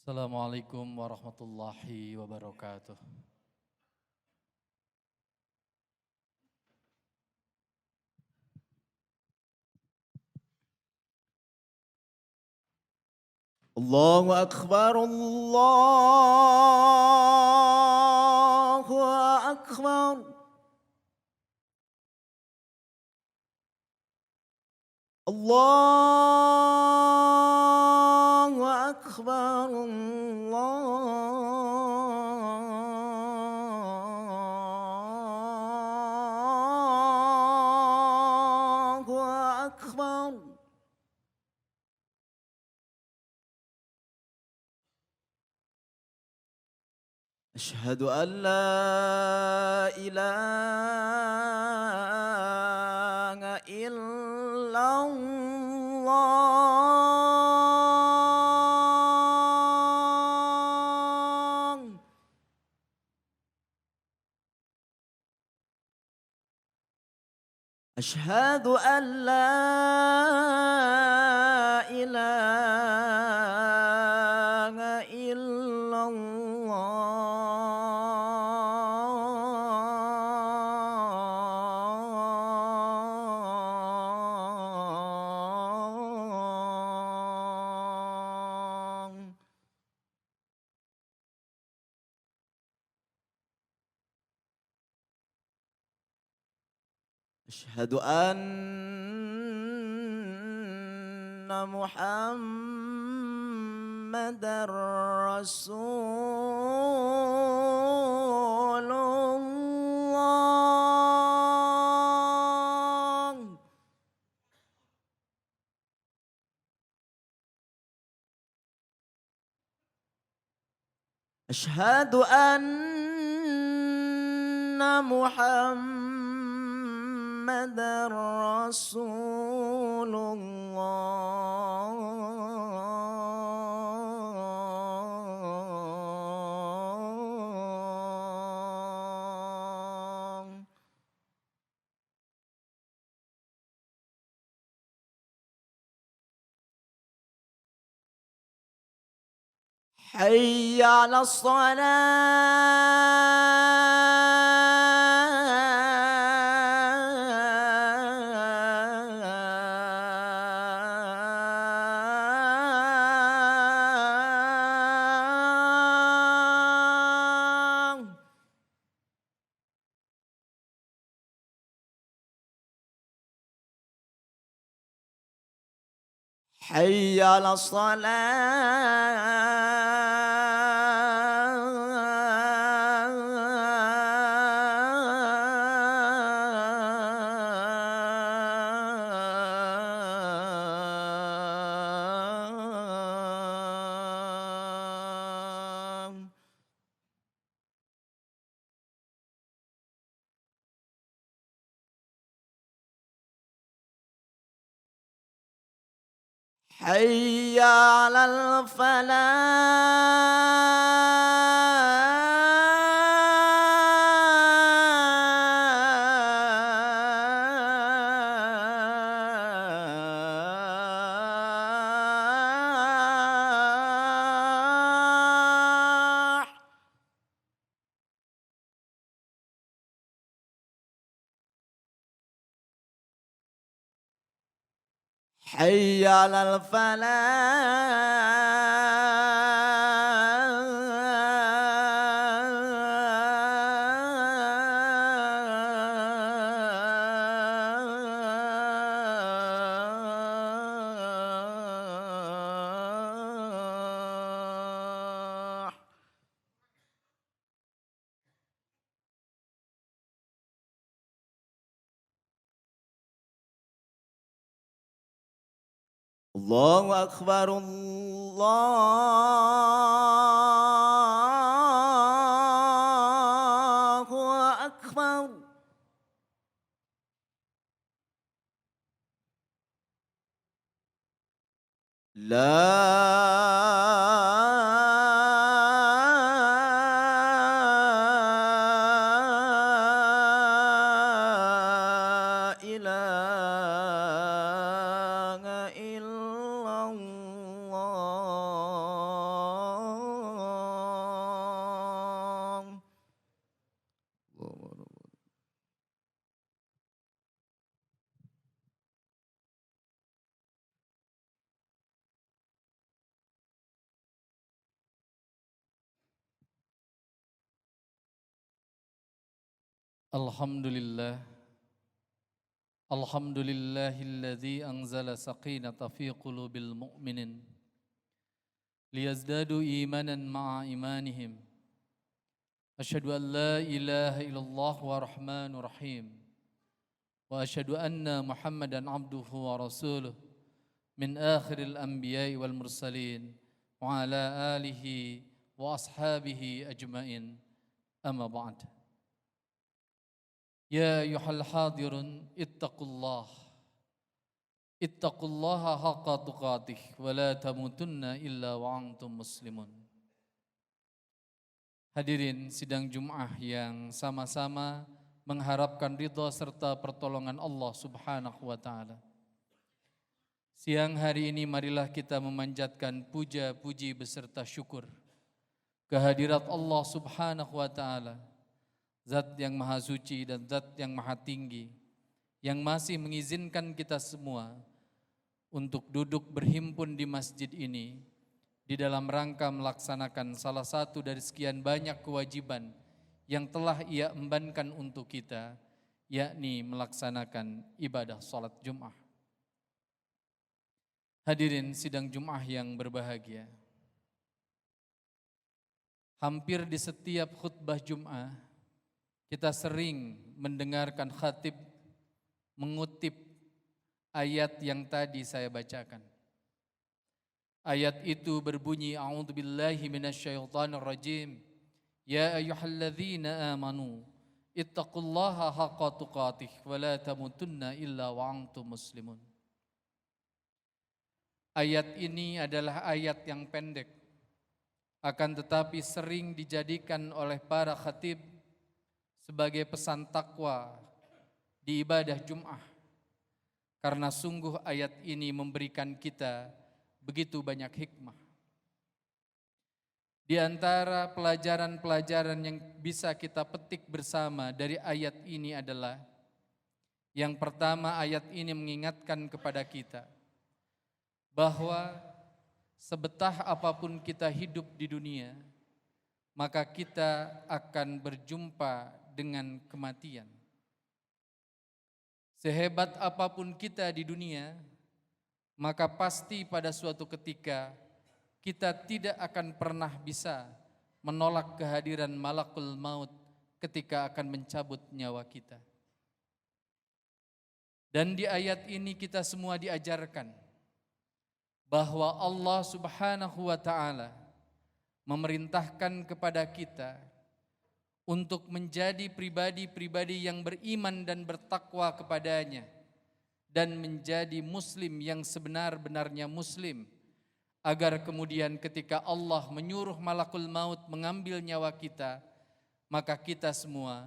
Assalamualaikum warahmatullahi wabarakatuh. Allahu Akbar, Allahu Akbar. Allahu Akbar, Allahu Akbar. أشهد أن لا إله إلا الله. أشهد أن لا إله إلا الله. أشهد أن محمدًا رسول الله. أشهد أن محمدًا رسول الله. حي على الصلاة. حي على الصلاة. حي على الفلاح. حي على الفلاح. الله أكبر، الله أكبر. لا إله إلا الله. Alhamdulillah. Alhamdulillahilladzi anzala sakinata fi qulubil mu'minin liyazdadu imanan ma'a imanihim. Asyhadu an la ilaha illallah wa rahmanur rahim. Wa asyhadu anna Muhammadan abduhu wa rasuluh min akhiril anbiya'i wal mursalin wa ala alihi wa ashabihi ajmain. Amma ba'd. Ya ayyuhal hadirun ittaqullaha haqqa tuqatih wa la tamutunna illa wa antum muslimun. Hadirin sidang Jum'ah yang sama-sama mengharapkan ridha serta pertolongan Allah Subhanahu wa taala. Siang hari ini marilah kita memanjatkan puja-puji beserta syukur kehadirat Allah Subhanahu wa taala, Zat yang maha suci dan Zat yang maha tinggi, yang masih mengizinkan kita semua untuk duduk berhimpun di masjid ini di dalam rangka melaksanakan salah satu dari sekian banyak kewajiban yang telah Ia embankan untuk kita, yakni melaksanakan ibadah salat Jum'ah. Hadirin sidang Jum'ah yang berbahagia, hampir di setiap khutbah Jum'ah kita sering mendengarkan khatib mengutip ayat yang tadi saya bacakan. Ayat itu berbunyi, A'udzubillahi minasyaitonirrajim. Ya ayyuhalladzina amanu ittaqullaha haqqa tuqatih wa la tamutunna illa wa antum muslimun. Ayat ini adalah ayat yang pendek, akan tetapi sering dijadikan oleh para khatib sebagai pesan takwa di ibadah Jum'ah, karena sungguh ayat ini memberikan kita begitu banyak hikmah. Di antara pelajaran-pelajaran yang bisa kita petik bersama dari ayat ini adalah, yang pertama, ayat ini mengingatkan kepada kita bahwa sebetah apapun kita hidup di dunia, maka kita akan berjumpa dengan kematian. Sehebat apapun kita di dunia, maka pasti pada suatu ketika kita tidak akan pernah bisa menolak kehadiran malakul maut ketika akan mencabut nyawa kita. Dan di ayat ini kita semua diajarkan bahwa Allah Subhanahu wa taala memerintahkan kepada kita untuk menjadi pribadi-pribadi yang beriman dan bertakwa kepadanya, dan menjadi muslim yang sebenar-benarnya muslim, agar kemudian ketika Allah menyuruh malakul maut mengambil nyawa kita, maka kita semua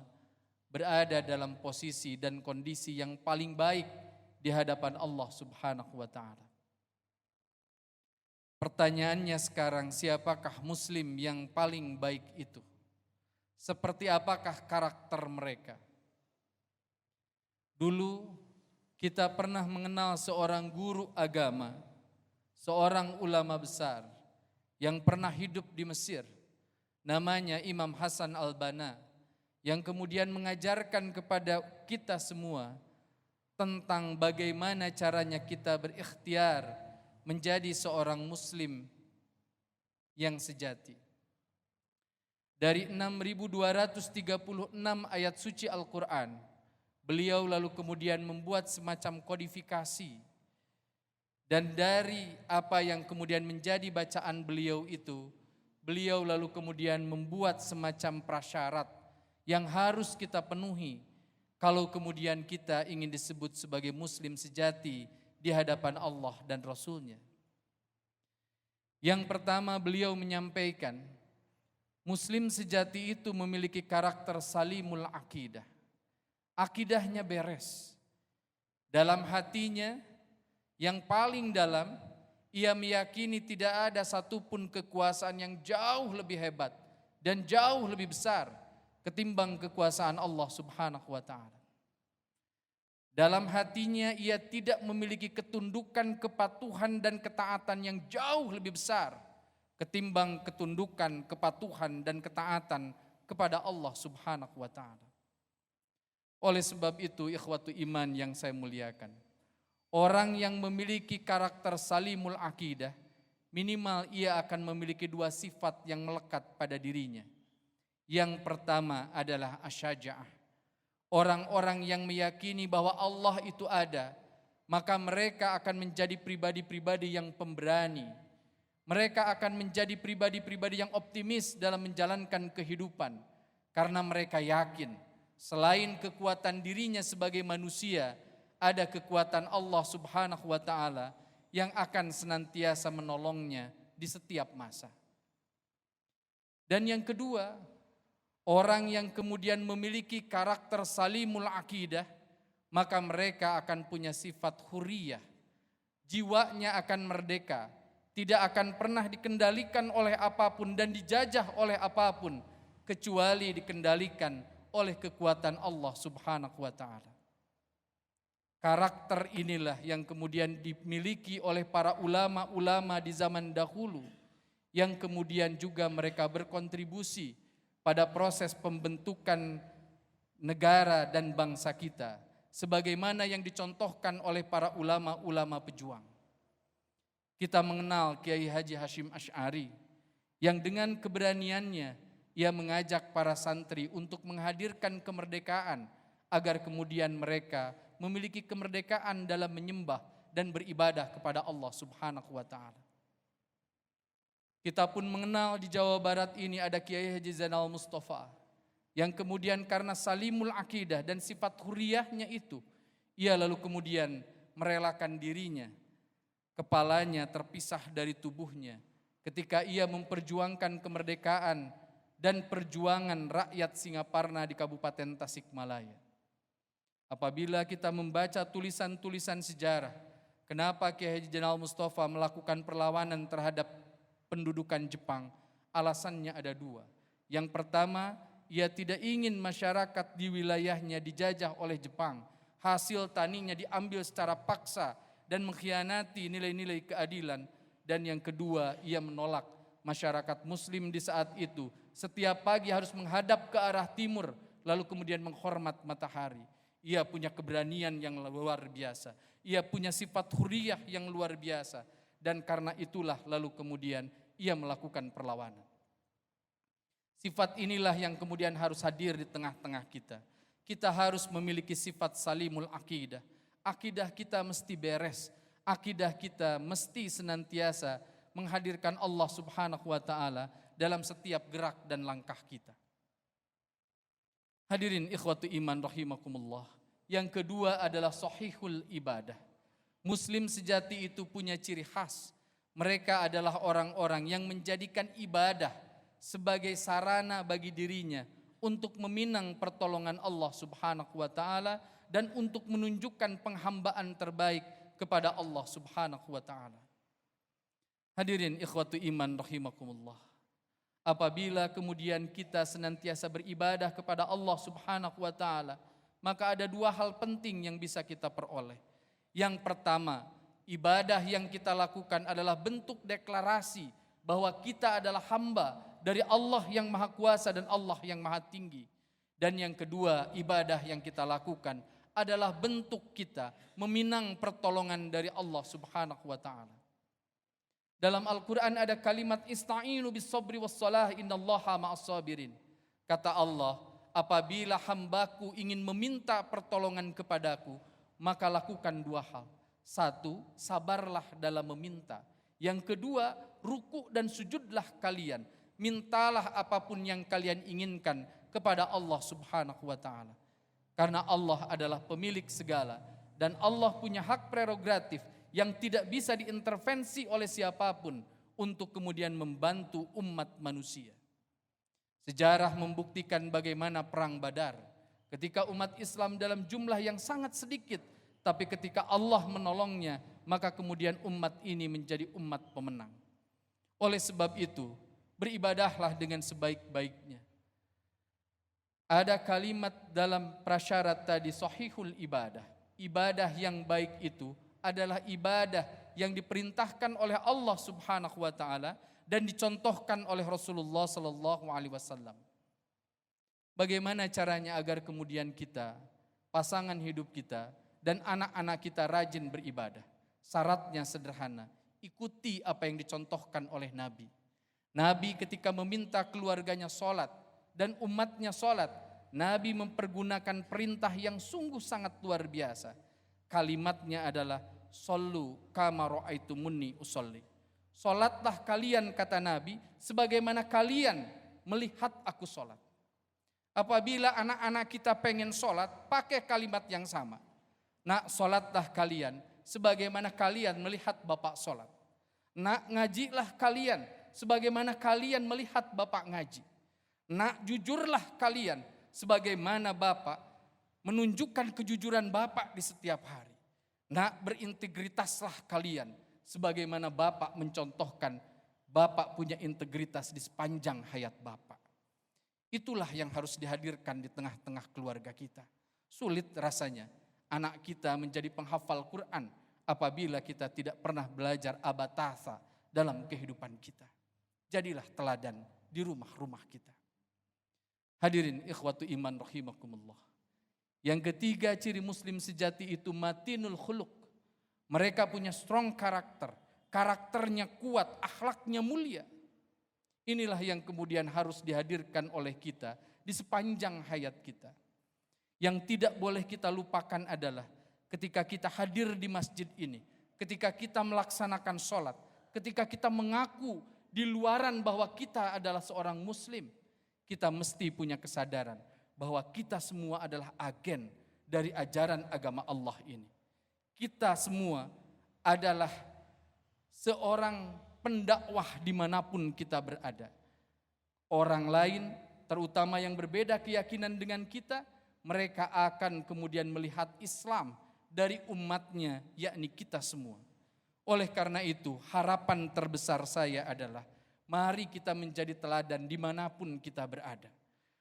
berada dalam posisi dan kondisi yang paling baik di hadapan Allah Subhanahu wa taala. Pertanyaannya sekarang, siapakah muslim yang paling baik itu? Seperti apakah karakter mereka? Dulu kita pernah mengenal seorang guru agama, seorang ulama besar yang pernah hidup di Mesir, namanya Imam Hasan al-Banna, yang kemudian mengajarkan kepada kita semua tentang bagaimana caranya kita berikhtiar menjadi seorang muslim yang sejati. Dari 6.236 ayat suci Al-Quran, beliau lalu kemudian membuat semacam kodifikasi. Dan dari apa yang kemudian menjadi bacaan beliau itu, beliau lalu kemudian membuat semacam prasyarat yang harus kita penuhi kalau kemudian kita ingin disebut sebagai muslim sejati di hadapan Allah dan Rasul-Nya. Yang pertama, beliau menyampaikan, muslim sejati itu memiliki karakter salimul akidah. Akidahnya beres. Dalam hatinya yang paling dalam, ia meyakini tidak ada satupun kekuasaan yang jauh lebih hebat dan jauh lebih besar ketimbang kekuasaan Allah Subhanahu wa taala. Dalam hatinya ia tidak memiliki ketundukan, kepatuhan dan ketaatan yang jauh lebih besar ketimbang ketundukan, kepatuhan dan ketaatan kepada Allah Subhanahu wa taala. Oleh sebab itu, ikhwatu iman yang saya muliakan, orang yang memiliki karakter salimul akidah, minimal ia akan memiliki dua sifat yang melekat pada dirinya. Yang pertama adalah asyaja'ah. Orang-orang yang meyakini bahwa Allah itu ada, maka mereka akan menjadi pribadi-pribadi yang pemberani. Mereka akan menjadi pribadi-pribadi yang optimis dalam menjalankan kehidupan, karena mereka yakin selain kekuatan dirinya sebagai manusia, ada kekuatan Allah Subhanahu wa Ta'ala yang akan senantiasa menolongnya di setiap masa. Dan yang kedua, orang yang kemudian memiliki karakter salimul akidah, maka mereka akan punya sifat huriyah. Jiwanya akan merdeka, tidak akan pernah dikendalikan oleh apapun dan dijajah oleh apapun, kecuali dikendalikan oleh kekuatan Allah Subhanahu wa Ta'ala. Karakter inilah yang kemudian dimiliki oleh para ulama-ulama di zaman dahulu, yang kemudian juga mereka berkontribusi pada proses pembentukan negara dan bangsa kita, sebagaimana yang dicontohkan oleh para ulama-ulama pejuang. Kita mengenal Kiai Haji Hashim Asy'ari, yang dengan keberaniannya ia mengajak para santri untuk menghadirkan kemerdekaan, agar kemudian mereka memiliki kemerdekaan dalam menyembah dan beribadah kepada Allah Subhanahu wa Ta'ala. Kita pun mengenal di Jawa Barat ini ada Kiai Haji Zainal Mustafa, yang kemudian karena salimul akidah dan sifat huriyahnya itu, ia lalu kemudian merelakan dirinya, kepalanya terpisah dari tubuhnya ketika ia memperjuangkan kemerdekaan dan perjuangan rakyat Singaparna di Kabupaten Tasikmalaya. Apabila kita membaca tulisan-tulisan sejarah, kenapa Kiai Haji Zainal Mustafa melakukan perlawanan terhadap pendudukan Jepang, alasannya ada dua. Yang pertama, ia tidak ingin masyarakat di wilayahnya dijajah oleh Jepang, hasil taninya diambil secara paksa dan mengkhianati nilai-nilai keadilan. Dan yang kedua, ia menolak masyarakat muslim di saat itu setiap pagi harus menghadap ke arah timur, lalu kemudian menghormat matahari. Ia punya keberanian yang luar biasa, ia punya sifat huriyah yang luar biasa, dan karena itulah lalu kemudian ia melakukan perlawanan. Sifat inilah yang kemudian harus hadir di tengah-tengah kita. Kita harus memiliki sifat salimul akidah. Akidah kita mesti beres, akidah kita mesti senantiasa menghadirkan Allah Subhanahu wa Ta'ala dalam setiap gerak dan langkah kita. Hadirin ikhwatu iman rahimakumullah. Yang kedua adalah sahihul ibadah. Muslim sejati itu punya ciri khas. Mereka adalah orang-orang yang menjadikan ibadah sebagai sarana bagi dirinya untuk meminang pertolongan Allah Subhanahu wa Ta'ala dan untuk menunjukkan penghambaan terbaik kepada Allah Subhanahu wa Ta'ala. Hadirin ikhwatu iman rahimakumullah. Apabila kemudian kita senantiasa beribadah kepada Allah Subhanahu wa Ta'ala, maka ada dua hal penting yang bisa kita peroleh. Yang pertama, ibadah yang kita lakukan adalah bentuk deklarasi bahwa kita adalah hamba dari Allah yang Maha Kuasa dan Allah yang Maha Tinggi. Dan yang kedua, ibadah yang kita lakukan adalah bentuk kita meminang pertolongan dari Allah Subhanahu wa Ta'ala. Dalam Al-Quran ada kalimat ista'inu bis sabri was salah innallaha ma'as sabirin. Kata Allah, apabila hambaku ingin meminta pertolongan kepadaku, maka lakukan dua hal. Satu, sabarlah dalam meminta. Yang kedua, ruku dan sujudlah kalian. Mintalah apapun yang kalian inginkan kepada Allah Subhanahu wa Ta'ala. Karena Allah adalah pemilik segala dan Allah punya hak prerogatif yang tidak bisa diintervensi oleh siapapun untuk kemudian membantu umat manusia. Sejarah membuktikan bagaimana perang Badar, ketika umat Islam dalam jumlah yang sangat sedikit, tapi ketika Allah menolongnya, maka kemudian umat ini menjadi umat pemenang. Oleh sebab itu, beribadahlah dengan sebaik-baiknya. Ada kalimat dalam prasyarat tadi, sahihul ibadah. Ibadah yang baik itu adalah ibadah yang diperintahkan oleh Allah Subhanahu wa Ta'ala dan dicontohkan oleh Rasulullah sallallahu alaihi wasallam. Bagaimana caranya agar kemudian kita pasangan hidup kita, dan anak-anak kita rajin beribadah. Syaratnya sederhana, ikuti apa yang dicontohkan oleh Nabi. Nabi ketika meminta keluarganya sholat dan umatnya sholat, Nabi mempergunakan perintah yang sungguh sangat luar biasa. Kalimatnya adalah, "Shollu kama ra'aitumuni usolli." Sholatlah kalian, kata Nabi, sebagaimana kalian melihat aku sholat. Apabila anak-anak kita pengen sholat, pakai kalimat yang sama. Nak, sholatlah kalian sebagaimana kalian melihat bapak sholat. Nak, ngajilah kalian sebagaimana kalian melihat bapak ngaji. Nak, jujurlah kalian sebagaimana bapak menunjukkan kejujuran bapak di setiap hari. Nak, berintegritaslah kalian sebagaimana bapak mencontohkan bapak punya integritas di sepanjang hayat bapak. Itulah yang harus dihadirkan di tengah-tengah keluarga kita. Sulit rasanya anak kita menjadi penghafal Quran apabila kita tidak pernah belajar abatasa dalam kehidupan kita. Jadilah teladan di rumah-rumah kita. Hadirin ikhwatu iman rahimakumullah. Yang ketiga ciri muslim sejati itu matinul khuluq. Mereka punya strong karakter. Karakternya kuat, akhlaknya mulia. Inilah yang kemudian harus dihadirkan oleh kita di sepanjang hayat kita. Yang tidak boleh kita lupakan adalah ketika kita hadir di masjid ini, ketika kita melaksanakan sholat, ketika kita mengaku di luaran bahwa kita adalah seorang muslim, kita mesti punya kesadaran bahwa kita semua adalah agen dari ajaran agama Allah ini. Kita semua adalah seorang pendakwah dimanapun kita berada. Orang lain, terutama yang berbeda keyakinan dengan kita, mereka akan kemudian melihat Islam dari umatnya, yakni kita semua. Oleh karena itu, harapan terbesar saya adalah, mari kita menjadi teladan dimanapun kita berada.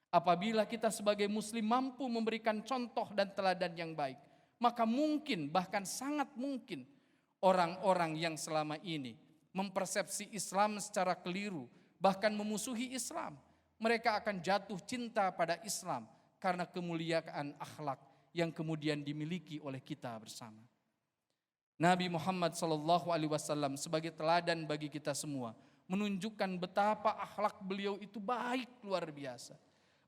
Apabila kita sebagai muslim mampu memberikan contoh dan teladan yang baik, maka mungkin, bahkan sangat mungkin, orang-orang yang selama ini mempersepsi Islam secara keliru, bahkan memusuhi Islam, mereka akan jatuh cinta pada Islam karena kemuliaan akhlak yang kemudian dimiliki oleh kita bersama. Nabi Muhammad SAW sebagai teladan bagi kita semua menunjukkan betapa akhlak beliau itu baik luar biasa.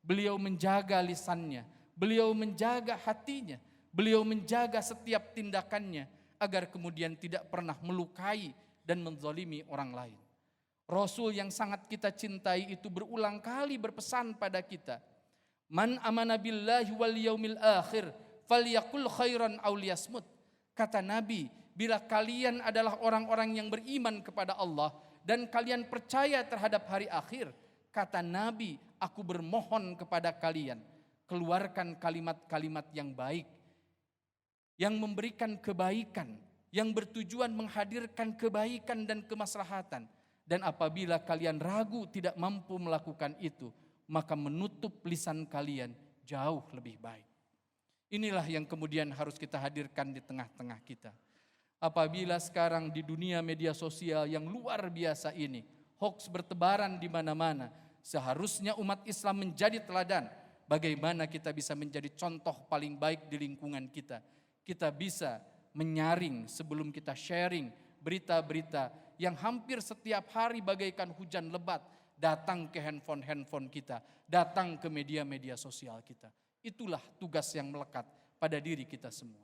Beliau menjaga lisannya, beliau menjaga hatinya, beliau menjaga setiap tindakannya agar kemudian tidak pernah melukai dan menzalimi orang lain. Rasul yang sangat kita cintai itu berulang kali berpesan pada kita, "Man amana billahi wal yaumil akhir falyaqul khairan aw liyasmut." Kata Nabi, bila kalian adalah orang-orang yang beriman kepada Allah dan kalian percaya terhadap hari akhir, kata Nabi, aku bermohon kepada kalian, keluarkan kalimat-kalimat yang baik, yang memberikan kebaikan, yang bertujuan menghadirkan kebaikan dan kemaslahatan. Dan apabila kalian ragu tidak mampu melakukan itu, maka menutup lisan kalian jauh lebih baik. Inilah yang kemudian harus kita hadirkan di tengah-tengah kita. Apabila sekarang di dunia media sosial yang luar biasa ini, hoax bertebaran di mana-mana, seharusnya umat Islam menjadi teladan. Bagaimana kita bisa menjadi contoh paling baik di lingkungan kita. Kita bisa menyaring sebelum kita sharing berita-berita yang hampir setiap hari bagaikan hujan lebat datang ke handphone kita, datang ke media-media sosial kita. Itulah tugas yang melekat pada diri kita semua.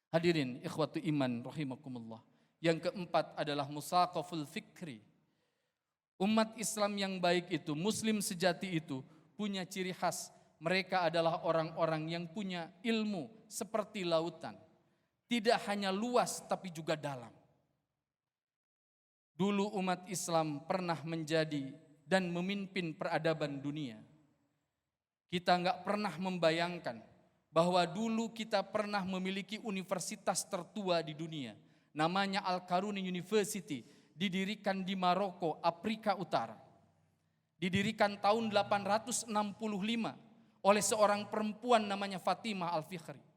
Hadirin ikhwatu iman rahimakumullah. Yang keempat adalah musaqaful fikri. Umat Islam yang baik itu, muslim sejati itu punya ciri khas. Mereka adalah orang-orang yang punya ilmu seperti lautan. Tidak hanya luas tapi juga dalam. Dulu umat Islam pernah menjadi dan memimpin peradaban dunia. Kita nggak pernah membayangkan bahwa dulu kita pernah memiliki universitas tertua di dunia. Namanya Al-Qaruni University, didirikan di Maroko, Afrika Utara. Didirikan tahun 865 oleh seorang perempuan namanya Fatimah Al-Fikhri.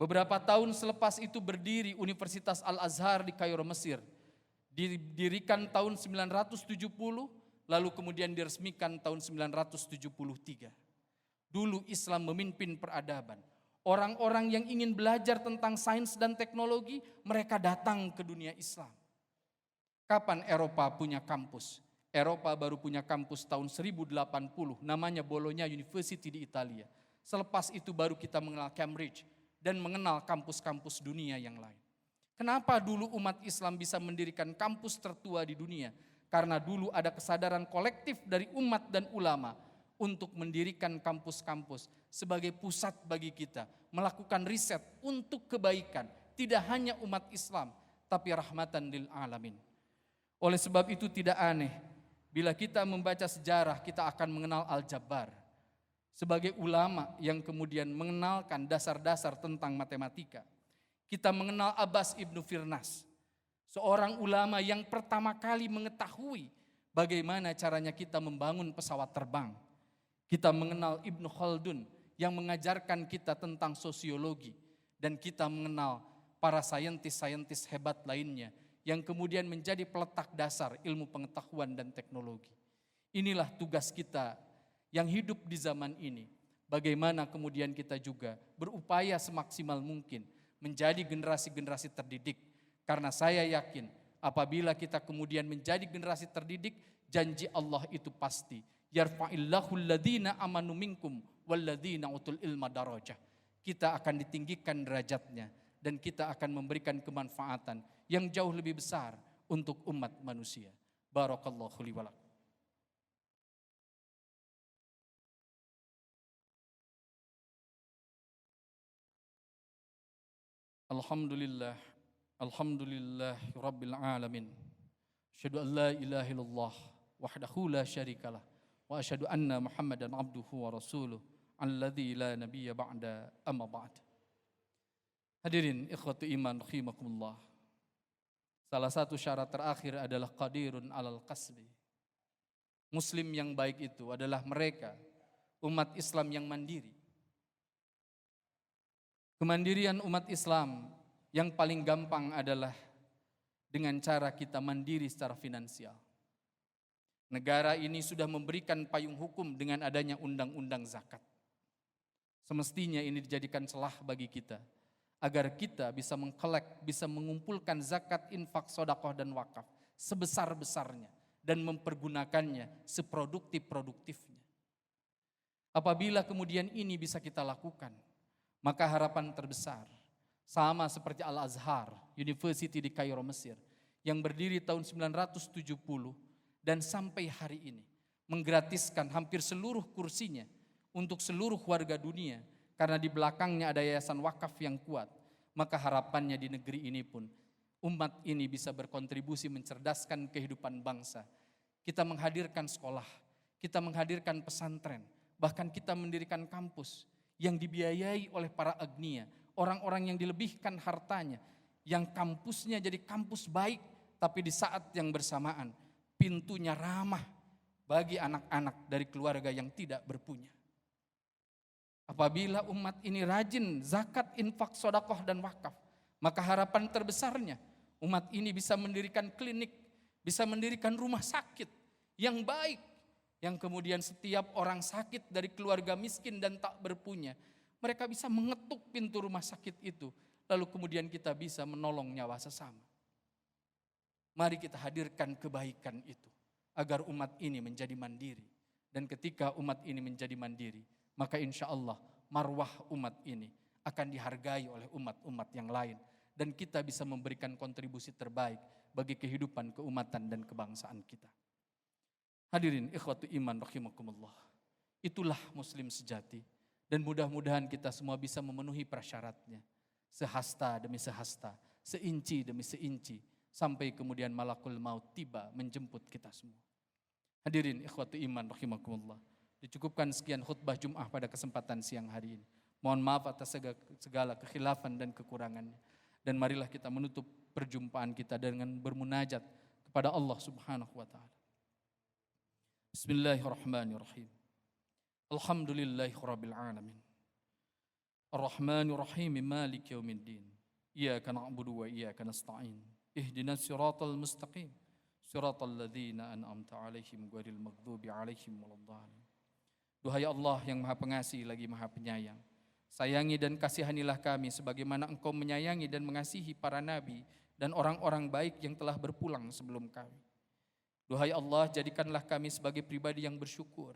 Beberapa tahun selepas itu berdiri Universitas Al-Azhar di Kairo, Mesir. Didirikan tahun 970, lalu kemudian diresmikan tahun 973. Dulu Islam memimpin peradaban. Orang-orang yang ingin belajar tentang sains dan teknologi, mereka datang ke dunia Islam. Kapan Eropa punya kampus? Eropa baru punya kampus tahun 1080, namanya Bologna University di Italia. Selepas itu baru kita mengenal Cambridge dan mengenal kampus-kampus dunia yang lain. Kenapa dulu umat Islam bisa mendirikan kampus tertua di dunia? Karena dulu ada kesadaran kolektif dari umat dan ulama untuk mendirikan kampus-kampus sebagai pusat bagi kita melakukan riset untuk kebaikan, tidak hanya umat Islam tapi rahmatan lil alamin. Oleh sebab itu tidak aneh bila kita membaca sejarah kita akan mengenal Al-Jabbar sebagai ulama yang kemudian mengenalkan dasar-dasar tentang matematika. Kita mengenal Abbas ibnu Firnas, seorang ulama yang pertama kali mengetahui bagaimana caranya kita membangun pesawat terbang. Kita mengenal Ibnu Khaldun yang mengajarkan kita tentang sosiologi. Dan kita mengenal para saintis-saintis hebat lainnya yang kemudian menjadi peletak dasar ilmu pengetahuan dan teknologi. Inilah tugas kita yang hidup di zaman ini. Bagaimana kemudian kita juga berupaya semaksimal mungkin menjadi generasi-generasi terdidik. Karena saya yakin apabila kita kemudian menjadi generasi terdidik, janji Allah itu pasti. Yarfa'illahu alladhina amanu minkum walladhina utul ilma darajah. Kita akan ditinggikan derajatnya dan kita akan memberikan kemanfaatan yang jauh lebih besar untuk umat manusia. Barakallahu li wa lakum. Alhamdulillah, alhamdulillah rabbil alamin. Asyhadu an la ilaha illallah wahdahu la syarikalah wa asyhadu anna Muhammadan abduhu wa rasuluh alladzi la nabiyya ba'da amma ba'd. Hadirin ikhwatu iman rahimakumullah. Salah satu syarat terakhir adalah qadirun alal qasbi. Muslim yang baik itu adalah mereka umat Islam yang mandiri. Kemandirian umat Islam yang paling gampang adalah dengan cara kita mandiri secara finansial. Negara ini sudah memberikan payung hukum dengan adanya undang-undang zakat. Semestinya ini dijadikan celah bagi kita agar kita bisa bisa mengumpulkan zakat, infak, sedekah dan wakaf sebesar-besarnya dan mempergunakannya seproduktif-produktifnya. Apabila kemudian ini bisa kita lakukan, maka harapan terbesar sama seperti Al-Azhar, University di Kairo, Mesir, yang berdiri tahun 970 dan sampai hari ini menggratiskan hampir seluruh kursinya untuk seluruh warga dunia karena di belakangnya ada yayasan wakaf yang kuat. Maka harapannya di negeri ini pun umat ini bisa berkontribusi mencerdaskan kehidupan bangsa. Kita menghadirkan sekolah, kita menghadirkan pesantren, bahkan kita mendirikan kampus yang dibiayai oleh para agnia, orang-orang yang dilebihkan hartanya, yang kampusnya jadi kampus baik, tapi di saat yang bersamaan pintunya ramah bagi anak-anak dari keluarga yang tidak berpunya. Apabila umat ini rajin zakat, infak, sedekah dan wakaf, maka harapan terbesarnya umat ini bisa mendirikan klinik, bisa mendirikan rumah sakit yang baik, yang kemudian setiap orang sakit dari keluarga miskin dan tak berpunya, mereka bisa mengetuk pintu rumah sakit itu, lalu kemudian kita bisa menolong nyawa sesama. Mari kita hadirkan kebaikan itu, agar umat ini menjadi mandiri. Dan ketika umat ini menjadi mandiri, maka insya Allah marwah umat ini akan dihargai oleh umat-umat yang lain. Dan kita bisa memberikan kontribusi terbaik bagi kehidupan keumatan dan kebangsaan kita. Hadirin ikhwatu iman rahimakumullah. Itulah muslim sejati. Dan mudah-mudahan kita semua bisa memenuhi prasyaratnya. Sehasta demi sehasta, seinci demi seinci. Sampai kemudian malakul maut tiba menjemput kita semua. Hadirin ikhwatu iman rahimakumullah. Dicukupkan sekian khutbah Jum'ah pada kesempatan siang hari ini. Mohon maaf atas segala kekhilafan dan kekurangannya. Dan marilah kita menutup perjumpaan kita dengan bermunajat kepada Allah Subhanahu wa ta'ala. Bismillahirrahmanirrahim. Alhamdulillahi rabbil alamin. Ar-Rahmanir-Rahim Maliki yaumiddin. Iyyaka na'budu wa iyyaka nasta'in. Ihdinas siratal mustaqim. Siratal ladzina an'amta 'alaihim ghairil maghdubi 'alaihim waladdallin. Duhai Allah yang Maha Pengasih lagi Maha Penyayang, sayangi dan kasihanilah kami sebagaimana Engkau menyayangi dan mengasihi para nabi dan orang-orang baik yang telah berpulang sebelum kami. Duhai Allah, jadikanlah kami sebagai pribadi yang bersyukur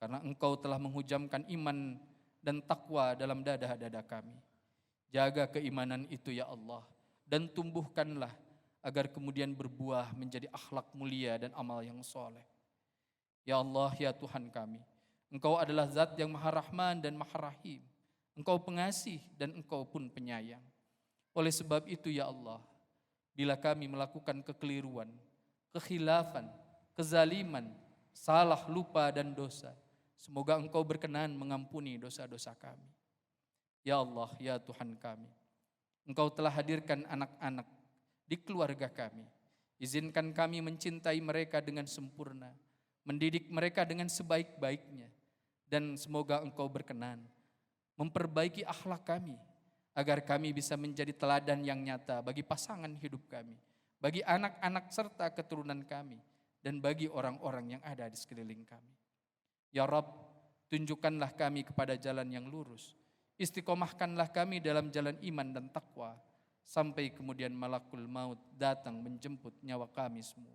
karena Engkau telah menghujamkan iman dan takwa dalam dada-dada kami. Jaga keimanan itu ya Allah, dan tumbuhkanlah agar kemudian berbuah menjadi akhlak mulia dan amal yang soleh. Ya Allah, ya Tuhan kami, Engkau adalah zat yang maha rahman dan maha rahim. Engkau pengasih dan Engkau pun penyayang. Oleh sebab itu ya Allah, bila kami melakukan kekeliruan, kekhilafan, kezaliman, salah, lupa dan dosa, semoga Engkau berkenan mengampuni dosa-dosa kami. Ya Allah, ya Tuhan kami, Engkau telah hadirkan anak-anak di keluarga kami. Izinkan kami mencintai mereka dengan sempurna, mendidik mereka dengan sebaik-baiknya, dan semoga Engkau berkenan memperbaiki akhlak kami, agar kami bisa menjadi teladan yang nyata bagi pasangan hidup kami, bagi anak-anak serta keturunan kami, dan bagi orang-orang yang ada di sekeliling kami. Ya Rabb, tunjukkanlah kami kepada jalan yang lurus, istiqomahkanlah kami dalam jalan iman dan takwa, sampai kemudian malakul maut datang menjemput nyawa kami semua.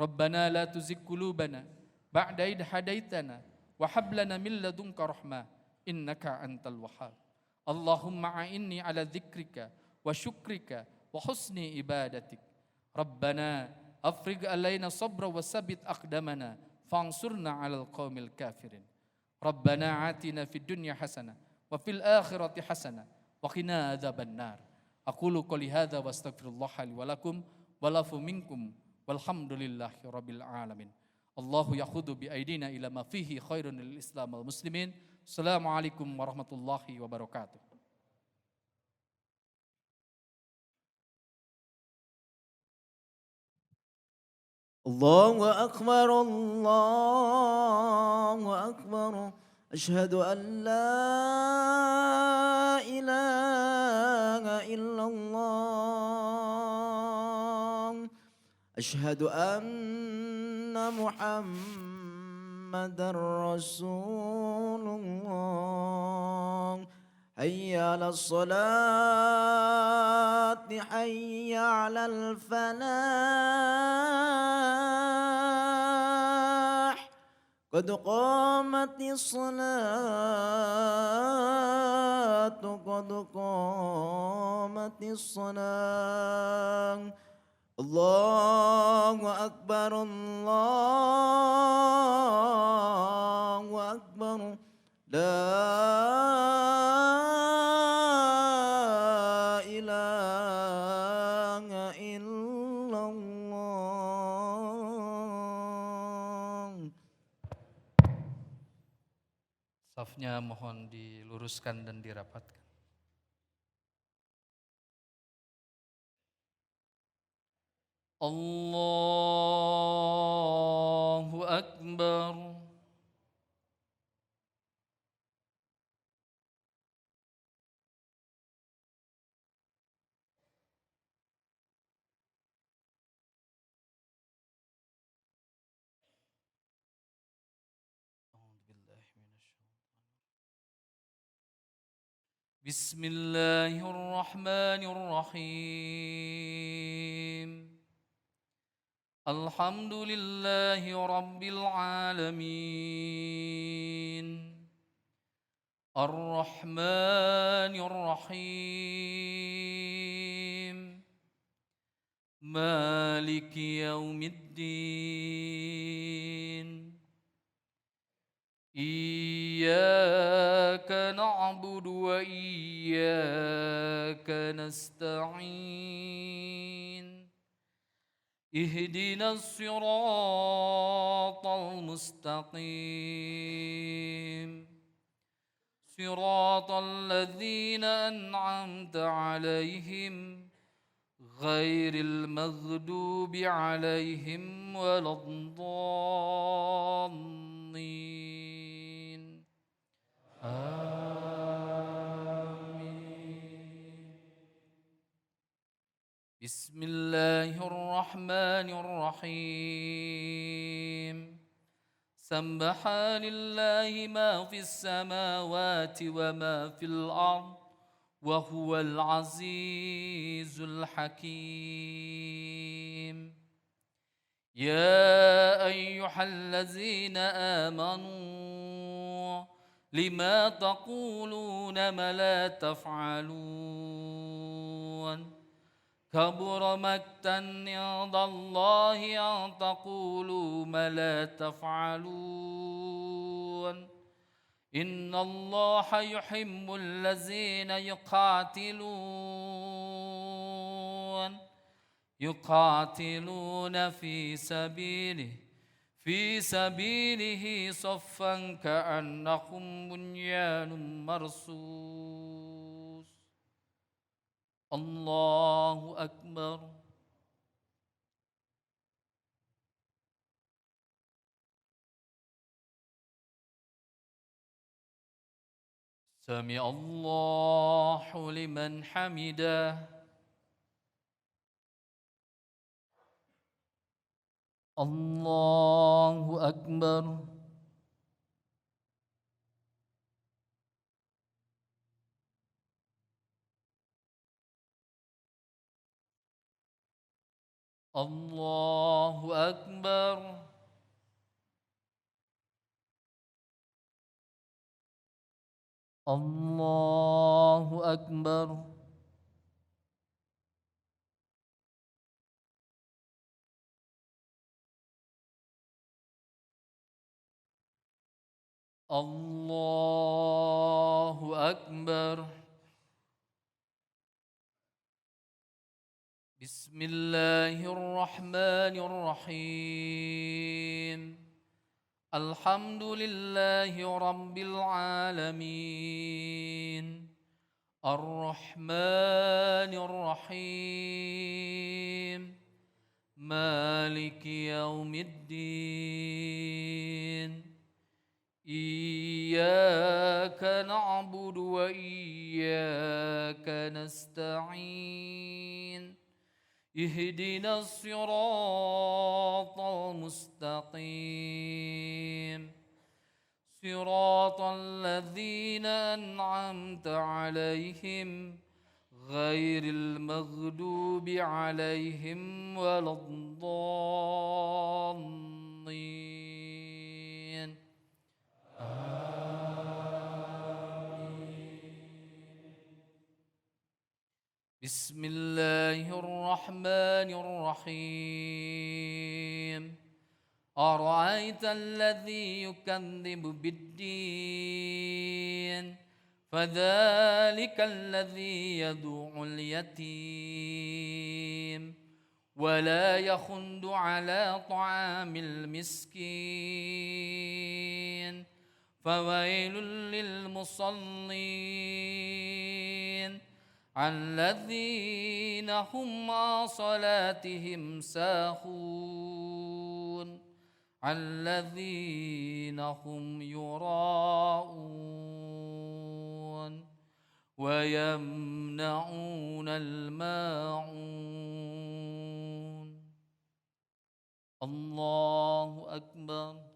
Rabbana la tuzigh qulubana ba'da idh hadaitana wa hab lana min ladunka rahmah innaka antal wahhab. Allahumma a'inni ala dzikrika wa syukrika wa husni ibadatik. Rabbana afrigh alaina sabra wa sabit aqdamana fansurna 'alal qaumil kafirin. Rabbana atina fid dunya hasanah wa fil akhirati hasanah wa qina adzabannar. Aqulu qouli hadza wa astaghfirullah li wa lakum wa lafu minkum walhamdulillahi rabbil alamin. Allahu yakhudhu bi aidina ila ma fihi khairun lil Islam wal muslimin. Assalamualaikum warahmatullahi wabarakatuh. Allahu Akbar, Allahu Akbar. Asyhadu an la ilaha illallah. Asyhadu anna Muhammadar Rasulullah. Hayya 'alas salati, hayya 'alal falah. Qad qamatis salatu, qad qamatis salah. Allahu Akbar, Allahu Akbar. La ilaha illallah. Safnya mohon diluruskan dan dirapatkan. Allahu Akbar. Bismillahirrahmanirrahim. Alhamdulillahi rabbil alamin. Ar-Rahmanir Rahim. Maliki yaumiddin. Iyyaka na'budu wa iyyaka nasta'in. Ihdinas siratal mustaqim. Siratal ladzina an'amta 'alaihim ghairil maghdubi 'alaihim waladdallin. Amin. Bismillahirrahmanirrahim. سبح لله ما في السماوات وما في الأرض وهو العزيز الحكيم. يا أيها الذين آمنوا لما تقولون ما لا تفعلون كبر مقتا عند الله أن تقولوا ما لا تفعلون إن الله يحب الذين يقاتلون في سبيله صفا كأنهم بنيان مرصوص. الله أكبر. سمع الله لمن حمده. الله أكبر. الله أكبر. الله أكبر. الله أكبر. بسم الله الرحمن الرحيم. الحمد لله رب العالمين الرحمن الرحيم مالك يوم الدين إياك نعبد وإياك نستعين اهدنا الصراط المستقيم صراط الذين أنعمت عليهم غير المغضوب عليهم ولا الضالين. بسم الله الرحمن الرحيم. أرأيت الذي يكذب بالدين فذلك الذي يدعو اليتيم ولا يحض على طعام المسكين فويل للمصلين الذين هم عن صلاتهم ساهون الذين هم يراءون ويمنعون الماعون. الله أكبر.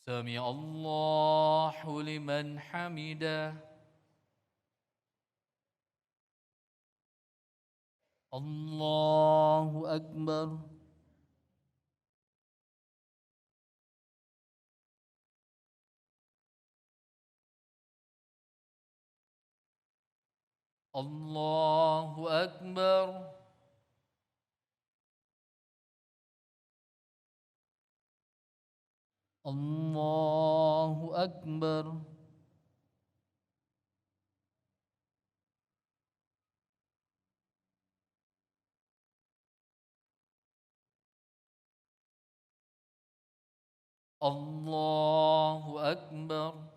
سمع الله لمن حمده. الله أكبر. الله أكبر. الله أكبر. الله أكبر.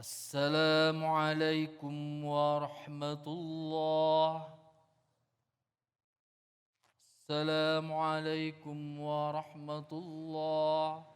Assalamualaikum warahmatullah. Assalamualaikum warahmatullah.